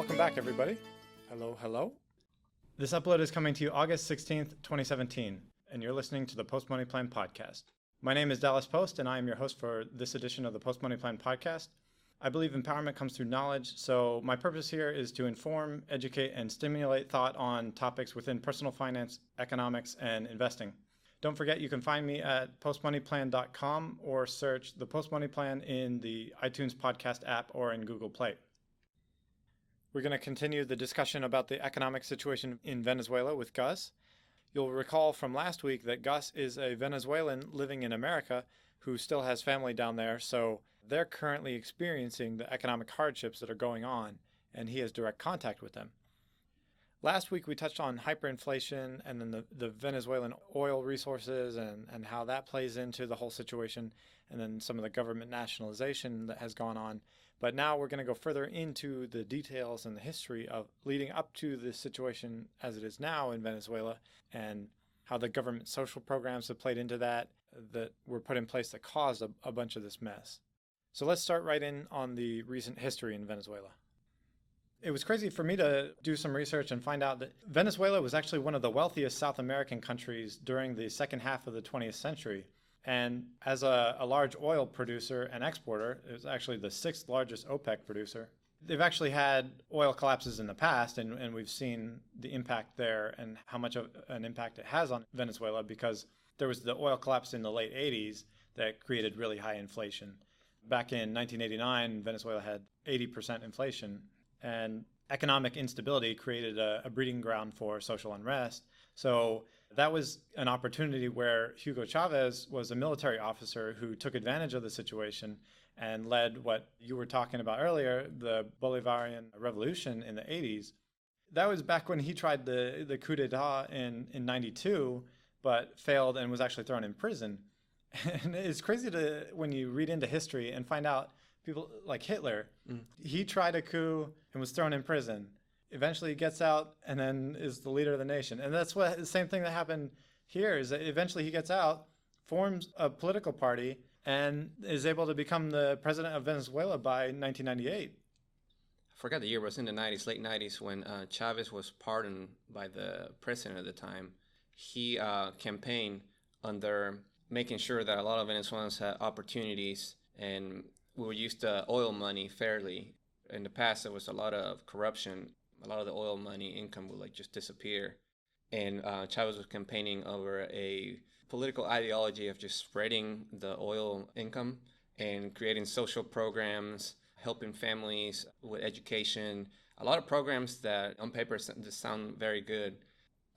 welcome back, everybody. Hello, hello. This upload is coming to you August 16th, 2017, and you're listening to the Post Money Plan podcast. My name is Dallas Post, and I am your host for this edition of the Post Money Plan podcast. I believe empowerment comes through knowledge, so my purpose here is to inform, educate, and stimulate thought on topics within personal finance, economics, and investing. Don't forget, you can find me at postmoneyplan.com or search the Post Money Plan in the iTunes podcast app or in Google Play. We're going to continue the discussion about the economic situation in Venezuela with Gus. You'll recall from last week that Gus is a Venezuelan living in America who still has family down there, so they're currently experiencing the economic hardships that are going on, and he has direct contact with them. Last week we touched on hyperinflation and then the Venezuelan oil resources and how that plays into the whole situation, and then some of the government nationalization that has gone on. But now we're going to go further into the details and the history of leading up to the situation as it is now in Venezuela, and how the government social programs have played into that were put in place that caused a bunch of this mess. So let's start right in on the recent history in Venezuela. It was crazy for me to do some research and find out that Venezuela was actually one of the wealthiest South American countries during the second half of the 20th century. And as a large oil producer and exporter, it was actually the sixth largest OPEC producer. They've actually had oil collapses in the past, and we've seen the impact there and how much of an impact it has on Venezuela, because there was the oil collapse in the late 80s that created really high inflation. Back in 1989, Venezuela had 80% inflation, and economic instability created a breeding ground for social unrest. So that was an opportunity where Hugo Chavez was a military officer who took advantage of the situation and led what you were talking about earlier, the Bolivarian revolution in the 80s. That was back when he tried the coup d'etat in 92, but failed and was actually thrown in prison. And it's crazy when you read into history and find out people like Hitler, he tried a coup and was thrown in prison. Eventually he gets out and then is the leader of the nation. And that's the same thing that happened here, is that eventually he gets out, forms a political party, and is able to become the president of Venezuela by 1998. I forgot the year, it was in the 90s, late 90s, when Chavez was pardoned by the president at the time. He campaigned under making sure that a lot of Venezuelans had opportunities and we would use the oil money fairly. In the past, there was a lot of corruption. A lot of the oil money income would just disappear. And Chavez was campaigning over a political ideology of just spreading the oil income and creating social programs, helping families with education. A lot of programs that on paper just sound very good.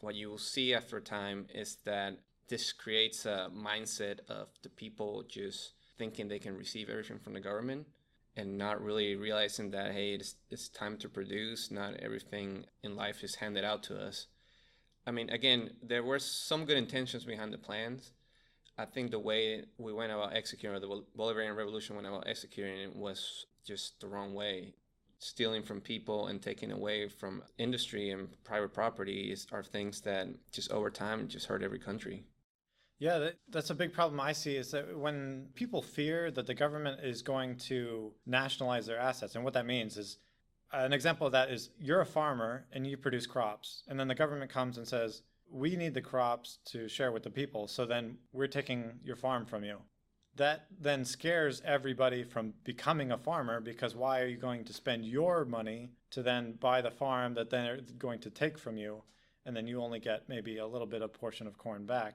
What you will see after time is that this creates a mindset of the people just thinking they can receive everything from the government and not really realizing that, hey, it's time to produce. Not everything in life is handed out to us. I mean, again, there were some good intentions behind the plans. I think the way we went about executing, or the Bolivarian Revolution went about executing it, was just the wrong way. Stealing from people and taking away from industry and private property are things that just over time just hurt every country. Yeah, that's a big problem I see, is that when people fear that the government is going to nationalize their assets, and what that means is, an example of that is you're a farmer and you produce crops, and then the government comes and says, we need the crops to share with the people, so then we're taking your farm from you. That then scares everybody from becoming a farmer, because why are you going to spend your money to then buy the farm that they're going to take from you, and then you only get maybe a little bit of portion of corn back?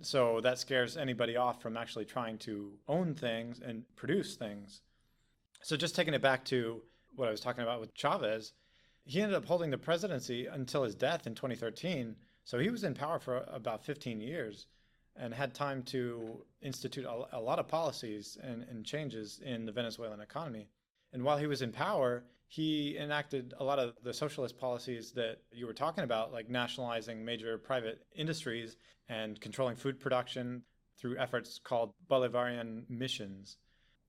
So that scares anybody off from actually trying to own things and produce things. So just taking it back to what I was talking about with Chavez, he ended up holding the presidency until his death in 2013. So he was in power for about 15 years and had time to institute a lot of policies and changes in the Venezuelan economy. And while he was in power, he enacted a lot of the socialist policies that you were talking about, like nationalizing major private industries and controlling food production through efforts called Bolivarian missions.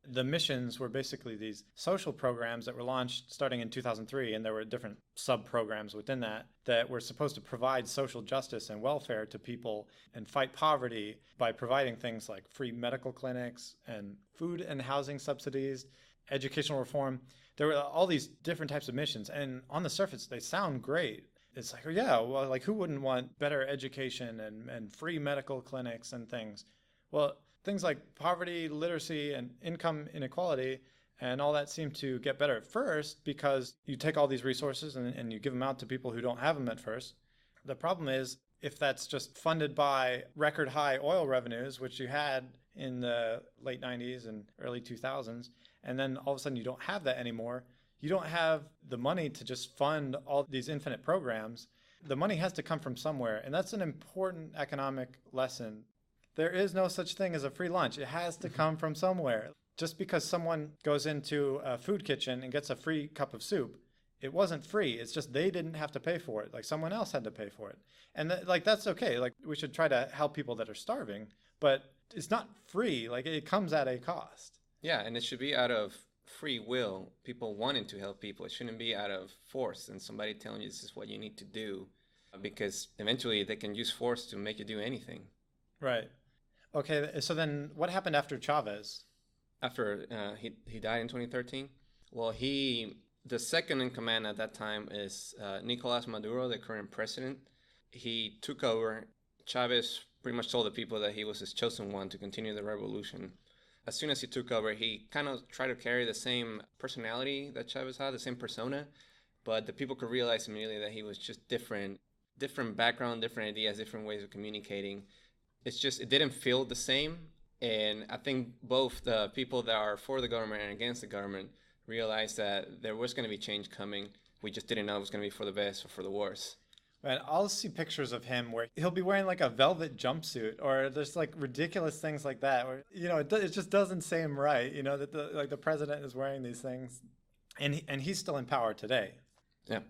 The missions were basically these social programs that were launched starting in 2003, and there were different sub-programs within that were supposed to provide social justice and welfare to people and fight poverty by providing things like free medical clinics and food and housing subsidies, educational reform. there were all these different types of missions, and on the surface, they sound great. It's like, oh, yeah, well, like who wouldn't want better education and free medical clinics and things? Well, things like poverty, literacy, and income inequality and all that seem to get better at first because you take all these resources and you give them out to people who don't have them at first. The problem is if that's just funded by record high oil revenues, which you had in the late 90s and early 2000s, and then all of a sudden you don't have that anymore. You don't have the money to just fund all these infinite programs. The money has to come from somewhere, and that's an important economic lesson. There is no such thing as a free lunch. It has to come from somewhere. Just because someone goes into a food kitchen and gets a free cup of soup, it wasn't free. It's just they didn't have to pay for it. Like someone else had to pay for it. And that's okay. Like we should try to help people that are starving, but it's not free. Like it comes at a cost. Yeah, and it should be out of free will, people wanting to help people. It shouldn't be out of force and somebody telling you this is what you need to do, because eventually they can use force to make you do anything. Right. Okay, so then what happened after Chavez? After he died in 2013? Well, the second in command at that time is Nicolas Maduro, the current president. He took over. Chavez pretty much told the people that he was his chosen one to continue the revolution. As soon as he took over, he kind of tried to carry the same personality that Chavez had, the same persona, but the people could realize immediately that he was just different background, different ideas, different ways of communicating. It's just, it didn't feel the same. And I think both the people that are for the government and against the government realized that there was going to be change coming. We just didn't know it was going to be for the best or for the worse. Man, I'll see pictures of him where he'll be wearing like a velvet jumpsuit, or there's like ridiculous things like that, where it just doesn't seem right. That the president is wearing these things, and he's still in power today. Yeah.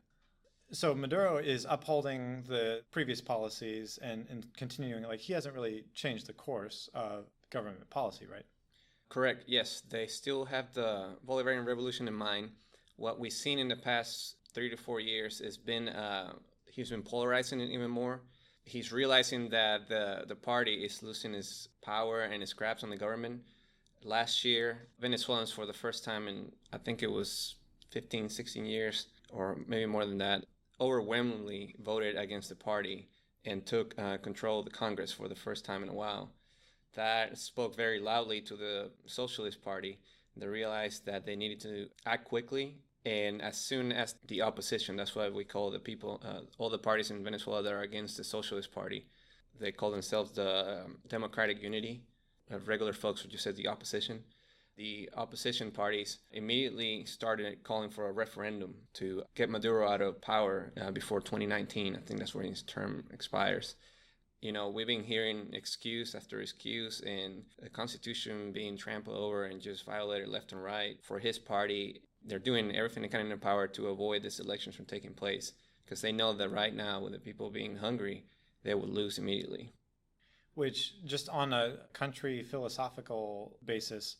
So Maduro is upholding the previous policies and continuing. Like he hasn't really changed the course of government policy, right? Correct. Yes, they still have the Bolivarian Revolution in mind. What we've seen in the past 3 to 4 years has been he's been polarizing it even more. He's realizing that the party is losing its power and its grasp on the government. Last year, Venezuelans, for the first time in, I think it was 15, 16 years, or maybe more than that, overwhelmingly voted against the party and took control of the Congress for the first time in a while. That spoke very loudly to the Socialist Party. They realized that they needed to act quickly. And as soon as the opposition, that's what we call the people, all the parties in Venezuela that are against the Socialist Party, they call themselves the Democratic Unity. Regular folks would just say the opposition. The opposition parties immediately started calling for a referendum to get Maduro out of power before 2019. I think that's when his term expires. We've been hearing excuse after excuse and the Constitution being trampled over and just violated left and right. For his party, they're doing everything they can in their power to avoid this election from taking place because they know that right now, with the people being hungry, they would lose immediately. Which, just on a country philosophical basis,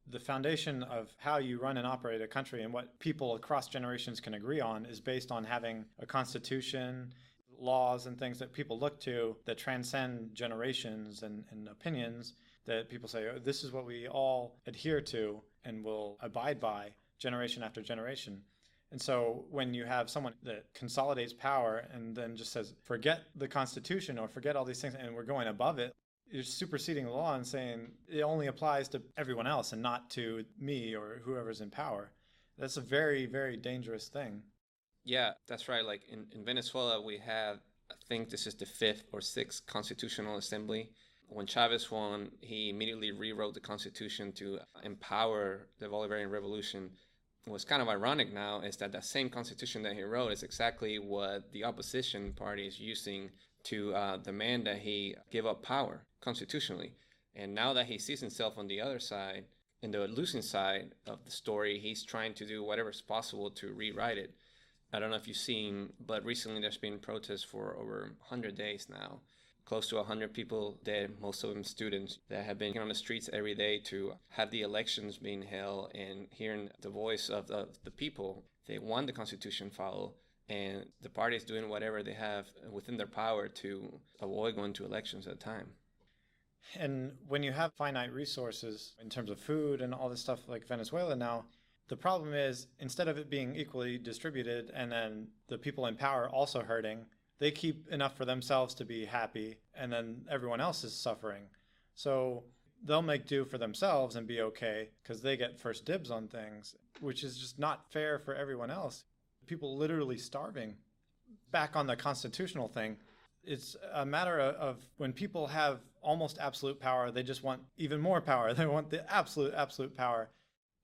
the foundation of how you run and operate a country and what people across generations can agree on is based on having a constitution, laws and things that people look to that transcend generations and opinions, that people say, oh, this is what we all adhere to and will abide by generation after generation. And so when you have someone that consolidates power and then just says, forget the Constitution or forget all these things and we're going above it, you're superseding the law and saying it only applies to everyone else and not to me or whoever's in power. That's a very, very dangerous thing. Yeah, that's right. Like in Venezuela, we have, I think this is the 5th or 6th Constitutional Assembly. When Chavez won, he immediately rewrote the Constitution to empower the Bolivarian Revolution. What's kind of ironic now is that same Constitution that he wrote is exactly what the opposition party is using to demand that he give up power constitutionally. And now that he sees himself on the other side, in the losing side of the story, he's trying to do whatever's possible to rewrite it. I don't know if you've seen, but recently there's been protests for over 100 days now. Close to 100 people dead, most of them students, that have been on the streets every day to have the elections being held and hearing the voice of the people. They want the Constitution followed, and the party is doing whatever they have within their power to avoid going to elections at a time. And when you have finite resources in terms of food and all this stuff like Venezuela now, The problem is, instead of it being equally distributed and then the people in power also hurting, they keep enough for themselves to be happy, and then everyone else is suffering. So they'll make do for themselves and be okay because they get first dibs on things, which is just not fair for everyone else. People literally starving. Back on the constitutional thing, it's a matter of when people have almost absolute power, they just want even more power. They want the absolute power.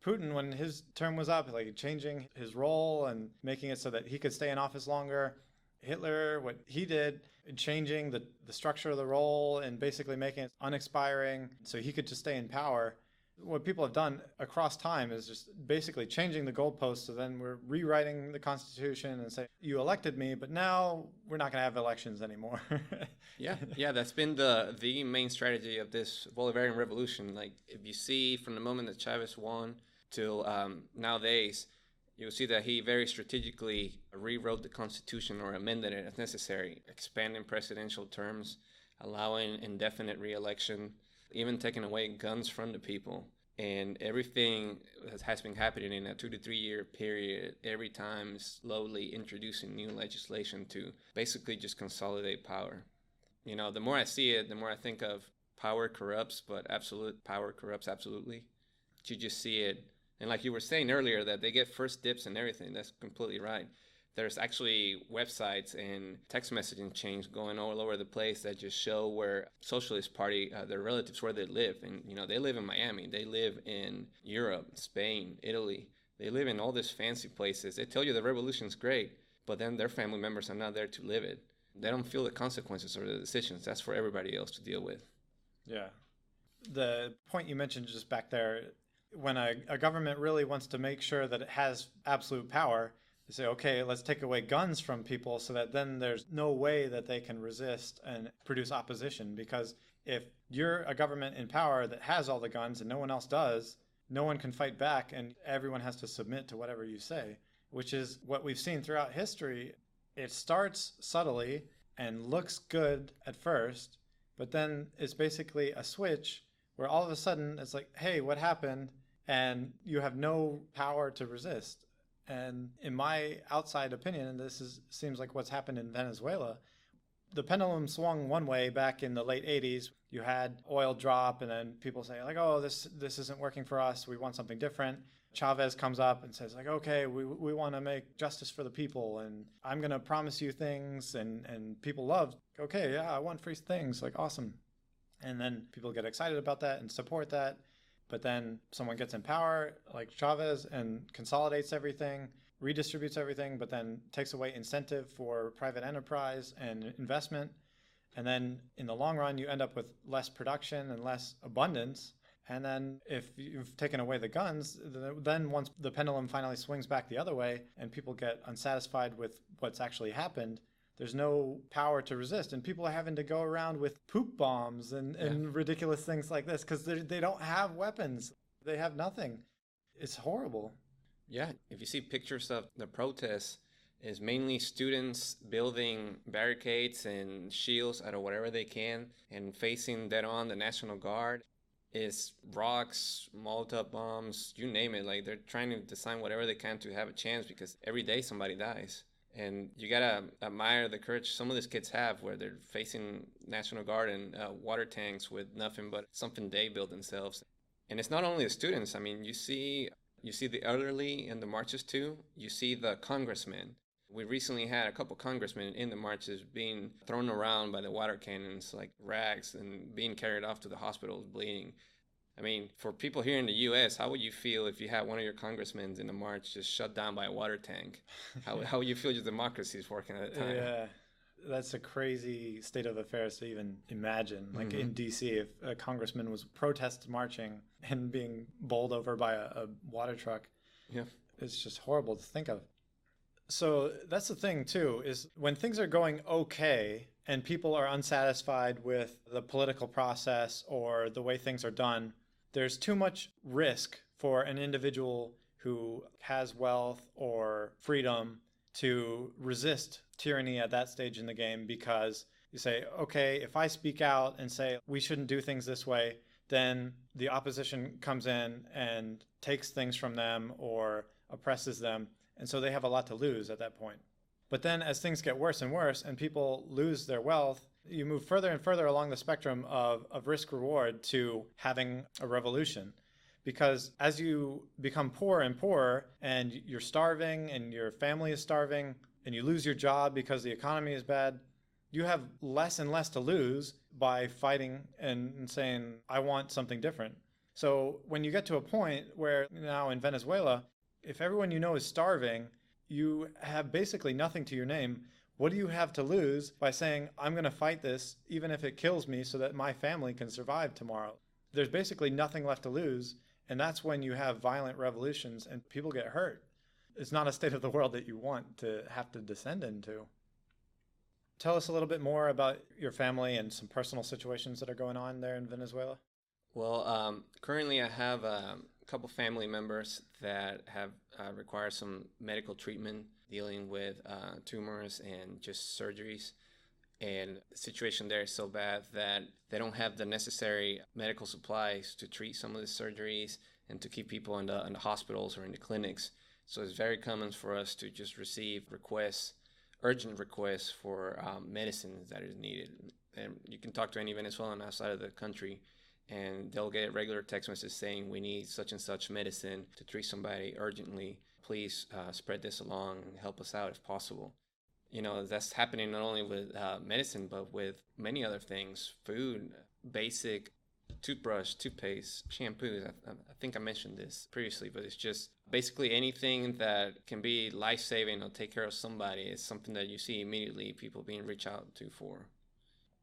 Putin, when his term was up, like changing his role and making it so that he could stay in office longer. Hitler, what he did, changing the structure of the role and basically making it unexpiring so he could just stay in power. What people have done across time is just basically changing the goalposts. So then we're rewriting the Constitution and say, you elected me, but now we're not going to have elections anymore. Yeah, that's been the main strategy of this Bolivarian revolution. Like, if you see from the moment that Chavez won till nowadays, you'll see that he very strategically rewrote the Constitution or amended it as necessary, expanding presidential terms, allowing indefinite re-election, even taking away guns from the people. And everything that has been happening in a 2 to 3 year period, every time slowly introducing new legislation to basically just consolidate power. You know, the more I see it, the more I think of power corrupts, but absolute power corrupts absolutely. You just see it. And like you were saying earlier, that they get first dips and everything. That's completely right. There's actually websites and text messaging chains going all over the place that just show where Socialist Party, their relatives, where they live. And, you know, they live in Miami. They live in Europe, Spain, Italy. They live in all these fancy places. They tell you the revolution's great, but then their family members are not there to live it. They don't feel the consequences or the decisions. That's for everybody else to deal with. Yeah. The point you mentioned just back there, when a government really wants to make sure that it has absolute power, they say, okay, let's take away guns from people so that then there's no way that they can resist and produce opposition. Because if you're a government in power that has all the guns and no one else does, no one can fight back and everyone has to submit to whatever you say, which is what we've seen throughout history. It starts subtly and looks good at first, but then it's basically a switch where all of a sudden it's like, hey, what happened? And you have no power to resist. And in my outside opinion, and seems like what's happened in Venezuela, the pendulum swung one way back in the late 80s. You had oil drop, and then people say, like, oh, this isn't working for us. We want something different. Chavez comes up and says, like, okay, we want to make justice for the people, and I'm going to promise you things. And people love, okay, yeah, I want free things. Like, awesome. And then people get excited about that and support that. But then someone gets in power, like Chavez, and consolidates everything, redistributes everything, but then takes away incentive for private enterprise and investment. And then in the long run, you end up with less production and less abundance. And then if you've taken away the guns, then once the pendulum finally swings back the other way and people get unsatisfied with what's actually happened, there's no power to resist. And people are having to go around with poop bombs and ridiculous things like this because they don't have weapons. They have nothing. It's horrible. Yeah, if you see pictures of the protests, it's mainly students building barricades and shields out of whatever they can and facing dead on the National Guard. It's rocks, Molotov bombs, you name it. Like, they're trying to design whatever they can to have a chance because every day somebody dies. And you gotta admire the courage some of these kids have, where they're facing National Guard and water tanks with nothing but something they build themselves. And it's not only the students. I mean, you see the elderly in the marches too. You see the congressmen. We recently had a couple congressmen in the marches being thrown around by the water cannons like rags and being carried off to the hospitals bleeding. I mean, for people here in the U.S., how would you feel if you had one of your congressmen in the march just shut down by a water tank? How would you feel your democracy is working at the time? Yeah, that's a crazy state of affairs to even imagine. Like in D.C., if a congressman was protest marching and being bowled over by a water truck, it's just horrible to think of. So that's the thing, too, is when things are going okay and people are unsatisfied with the political process or the way things are done, there's too much risk for an individual who has wealth or freedom to resist tyranny at that stage in the game, because you say, okay, if I speak out and say we shouldn't do things this way, then the opposition comes in and takes things from them or oppresses them. And so they have a lot to lose at that point. But then as things get worse and worse and people lose their wealth, you move further and further along the spectrum of risk reward to having a revolution. Because as you become poorer and poorer and you're starving and your family is starving and you lose your job because the economy is bad, you have less and less to lose by fighting and saying, I want something different. So when you get to a point where now in Venezuela, if everyone you know is starving, you have basically nothing to your name. What do you have to lose by saying, I'm going to fight this even if it kills me so that my family can survive tomorrow? There's basically nothing left to lose. And that's when you have violent revolutions and people get hurt. It's not a state of the world that you want to have to descend into. Tell us a little bit more about your family and some personal situations that are going on there in Venezuela. Well, currently I have a couple family members that have required some medical treatment dealing with tumors and just surgeries. And the situation there is so bad that they don't have the necessary medical supplies to treat some of the surgeries and to keep people in the hospitals or in the clinics. So it's very common for us to just receive requests, urgent requests for medicines that is needed. And you can talk to any Venezuelan outside of the country, and they'll get regular text messages saying, we need such and such medicine to treat somebody urgently. Please spread this along and help us out if possible. You know, that's happening not only with medicine, but with many other things, food, basic toothbrush, toothpaste, shampoos. I think I mentioned this previously, but it's just basically anything that can be life-saving or take care of somebody is something that you see immediately people being reached out to for.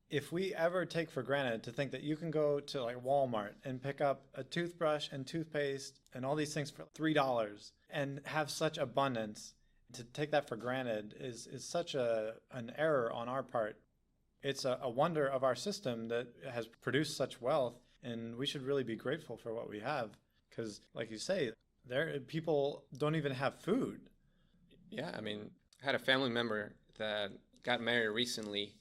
If we ever take for granted to think that you can go to like Walmart and pick up a toothbrush and toothpaste and all these things for $3 and have such abundance, to take that for granted is such an error on our part. It's a wonder of our system that has produced such wealth, and we should really be grateful for what we have. Because, like you say, people don't even have food. Yeah, I mean, I had a family member that got married recently,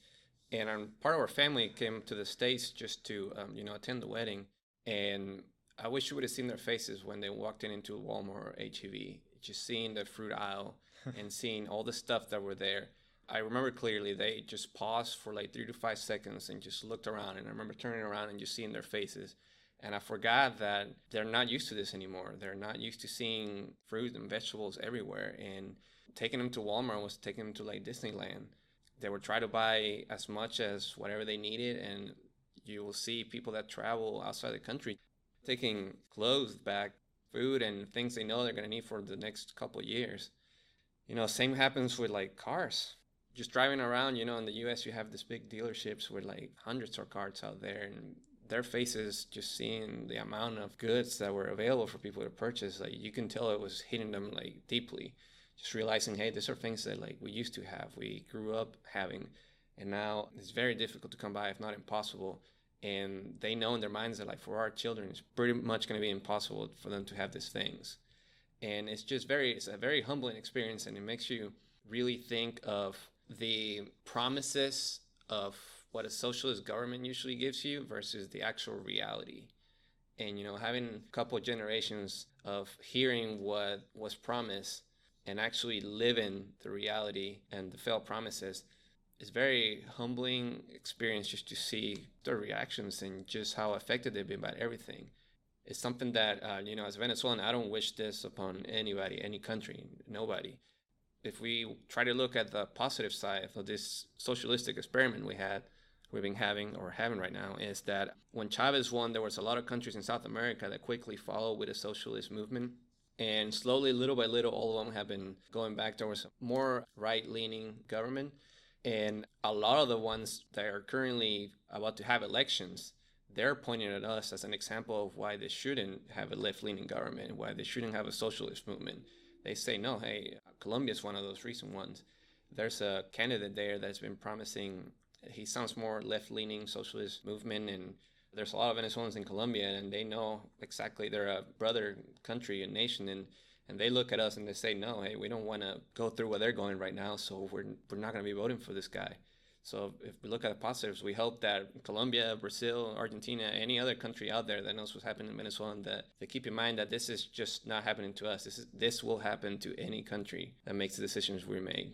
and part of our family came to the States just to, attend the wedding. And I wish you would have seen their faces when they walked into Walmart or H-E-B, just seeing the fruit aisle and seeing all the stuff that were there. I remember clearly they just paused for like 3 to 5 seconds and just looked around. And I remember turning around and just seeing their faces. And I forgot that they're not used to this anymore. They're not used to seeing fruit and vegetables everywhere. And taking them to Walmart was taking them to like Disneyland. They would try to buy as much as whatever they needed. And you will see people that travel outside the country taking clothes back, food and things they know they're going to need for the next couple of years. You know, same happens with like cars. Just driving around, in the US you have these big dealerships with like hundreds of cars out there, and their faces just seeing the amount of goods that were available for people to purchase, like you can tell it was hitting them like deeply. Just realizing, hey, these are things that like we used to have, we grew up having, and now it's very difficult to come by, if not impossible. And they know in their minds that like for our children, it's pretty much going to be impossible for them to have these things. And it's a very humbling experience, and it makes you really think of the promises of what a socialist government usually gives you versus the actual reality. And, having a couple of generations of hearing what was promised and actually living the reality and the failed promises is very humbling experience, just to see their reactions and just how affected they've been by everything. It's something that, as a Venezuelan, I don't wish this upon anybody, any country, nobody. If we try to look at the positive side of this socialistic experiment we've been having right now, is that when Chavez won, there was a lot of countries in South America that quickly followed with a socialist movement. And slowly, little by little, all of them have been going back towards a more right-leaning government. And a lot of the ones that are currently about to have elections, they're pointing at us as an example of why they shouldn't have a left-leaning government, why they shouldn't have a socialist movement. They say, no, hey, Colombia is one of those recent ones. There's a candidate there that's been promising, he sounds more left-leaning socialist movement, and there's a lot of Venezuelans in Colombia, and they know exactly, they're a brother country and nation, and they look at us and they say, no, hey, we don't want to go through what they're going right now, so we're not going to be voting for this guy. So if we look at the positives, we hope that Colombia, Brazil, Argentina, any other country out there that knows what's happening in Venezuela, and that they keep in mind that this is just not happening to us. This will happen to any country that makes the decisions we made.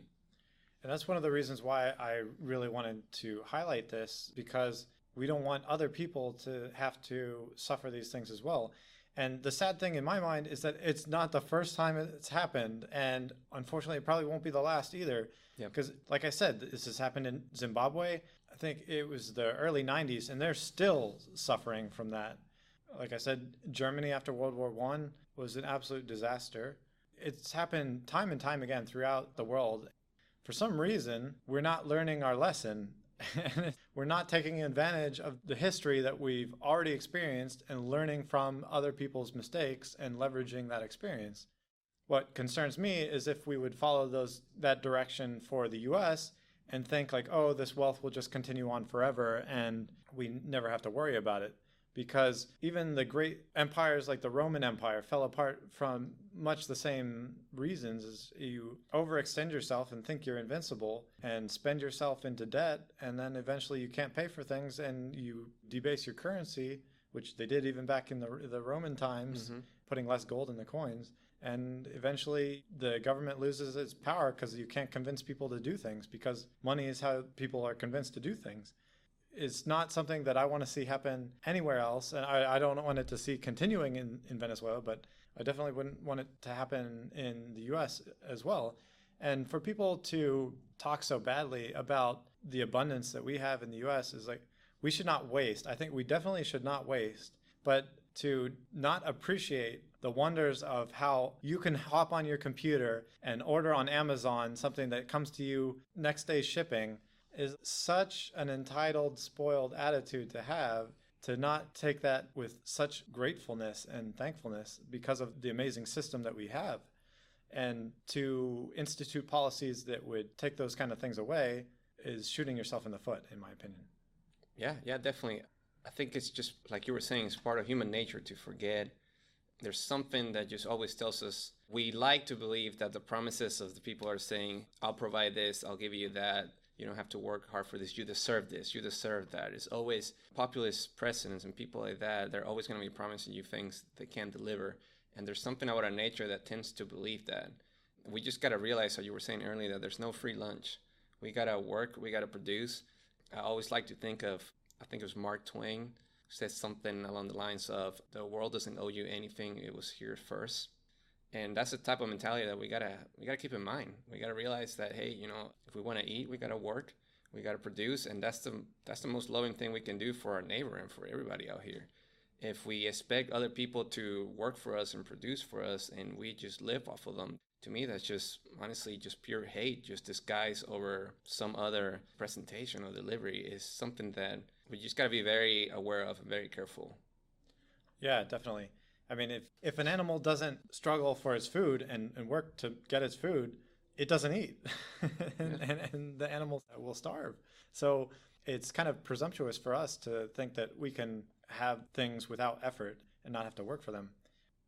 And that's one of the reasons why I really wanted to highlight this, because we don't want other people to have to suffer these things as well. And the sad thing in my mind is that it's not the first time it's happened. And unfortunately, it probably won't be the last either. Because like I said, this has happened in Zimbabwe. I think it was the early 90s, and they're still suffering from that. Like I said, Germany after World War I was an absolute disaster. It's happened time and time again throughout the world. For some reason, we're not learning our lesson. We're not taking advantage of the history that we've already experienced and learning from other people's mistakes and leveraging that experience. What concerns me is if we would follow that direction for the US and think like, oh, this wealth will just continue on forever and we never have to worry about it. Because even the great empires like the Roman Empire fell apart from much the same reasons. As you overextend yourself and think you're invincible and spend yourself into debt, and then eventually you can't pay for things and you debase your currency, which they did even back in the Roman times, putting less gold in the coins. And eventually the government loses its power because you can't convince people to do things, because money is how people are convinced to do things. It's not something that I want to see happen anywhere else. And I don't want it to see continuing in Venezuela, but I definitely wouldn't want it to happen in the US as well. And for people to talk so badly about the abundance that we have in the US is like, we should not waste. I think we definitely should not waste, but to not appreciate the wonders of how you can hop on your computer and order on Amazon something that comes to you next day shipping is such an entitled, spoiled attitude to have, to not take that with such gratefulness and thankfulness because of the amazing system that we have. And to institute policies that would take those kind of things away is shooting yourself in the foot, in my opinion. Yeah, definitely. I think it's just, like you were saying, it's part of human nature to forget. There's something that just always tells us, we like to believe that the promises of the people are saying, I'll provide this, I'll give you that. You don't have to work hard for this. You deserve this. You deserve that. It's always populist presidents and people like that. They're always going to be promising you things they can't deliver. And there's something about our nature that tends to believe that. We just got to realize, how you were saying earlier, that there's no free lunch. We got to work. We got to produce. I always like to think of, I think it was Mark Twain, who said something along the lines of, the world doesn't owe you anything. It was here first. And that's the type of mentality that we gotta keep in mind. We gotta realize that, hey, if we want to eat, we gotta work, we gotta produce, and that's the most loving thing we can do for our neighbor and for everybody out here. If we expect other people to work for us and produce for us, and we just live off of them, to me, that's just honestly just pure hate, just disguised over some other presentation or delivery. Is something that we just gotta be very aware of and very careful. Yeah, definitely. I mean, if an animal doesn't struggle for its food and work to get its food, it doesn't eat. and the animals will starve. So it's kind of presumptuous for us to think that we can have things without effort and not have to work for them.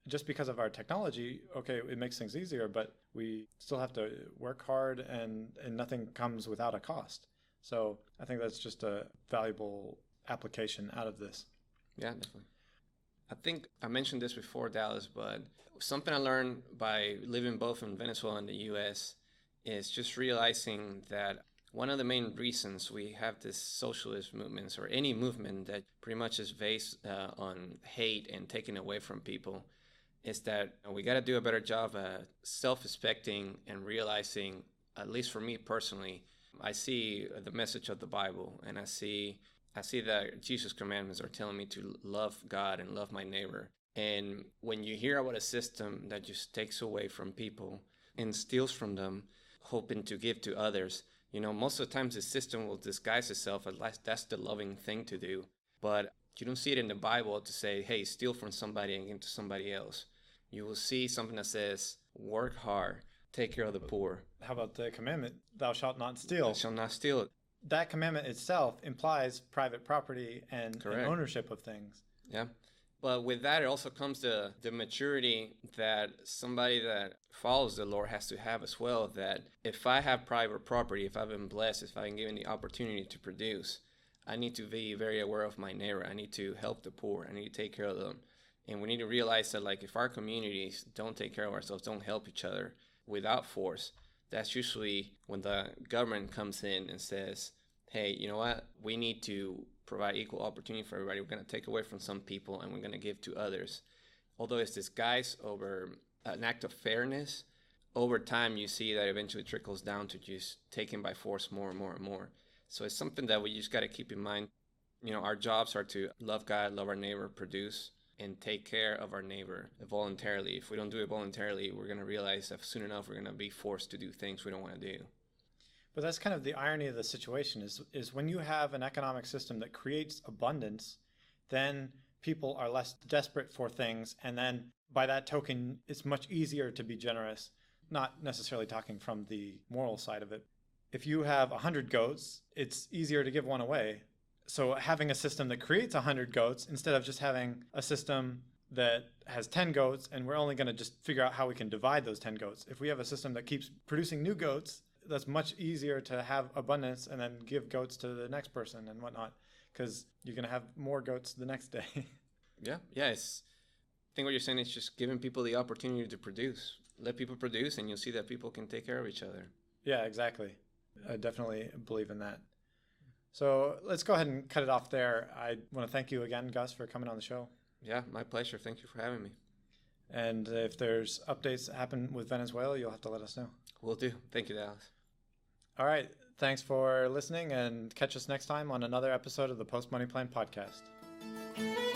Just because of our technology, okay, it makes things easier, but we still have to work hard, and nothing comes without a cost. So I think that's just a valuable application out of this. Yeah, definitely. I think I mentioned this before, Dallas, but something I learned by living both in Venezuela and the U.S. is just realizing that one of the main reasons we have this socialist movements, or any movement that pretty much is based on hate and taking away from people, is that we got to do a better job at self-respecting and realizing, at least for me personally, I see the message of the Bible, and I see that Jesus' commandments are telling me to love God and love my neighbor. And when you hear about a system that just takes away from people and steals from them, hoping to give to others, most of the times the system will disguise itself as that's the loving thing to do. But you don't see it in the Bible to say, hey, steal from somebody and give to somebody else. You will see something that says, work hard, take care of the poor. How about the commandment, thou shalt not steal? Thou shalt not steal. That commandment itself implies private property and ownership of things. Yeah. But with that, it also comes the maturity that somebody that follows the Lord has to have as well. That if I have private property, if I've been blessed, if I've been given the opportunity to produce, I need to be very aware of my neighbor. I need to help the poor. I need to take care of them. And we need to realize that, like, if our communities don't take care of ourselves, don't help each other without force, that's usually when the government comes in and says, hey, you know what? We need to provide equal opportunity for everybody. We're going to take away from some people and we're going to give to others. Although it's disguised over an act of fairness, over time you see that eventually trickles down to just taking by force more and more and more. So it's something that we just got to keep in mind. You know, our jobs are to love God, love our neighbor, produce, and take care of our neighbor voluntarily. If we don't do it voluntarily, we're going to realize that soon enough we're going to be forced to do things we don't want to do. But that's kind of the irony of the situation is when you have an economic system that creates abundance, then people are less desperate for things. And then by that token, it's much easier to be generous, not necessarily talking from the moral side of it. If you have 100 goats, it's easier to give one away. So having a system that creates 100 goats instead of just having a system that has 10 goats and we're only going to just figure out how we can divide those 10 goats. If we have a system that keeps producing new goats, that's much easier to have abundance and then give goats to the next person and whatnot, because you're going to have more goats the next day. Yeah. I think what you're saying is just giving people the opportunity to produce. Let people produce and you'll see that people can take care of each other. Yeah, exactly. I definitely believe in that. So let's go ahead and cut it off there. I want to thank you again, Gus, for coming on the show. Yeah, my pleasure. Thank you for having me. And if there's updates that happen with Venezuela, you'll have to let us know. Will do. Thank you, Dallas. All right. Thanks for listening, and catch us next time on another episode of the Post Money Plan podcast.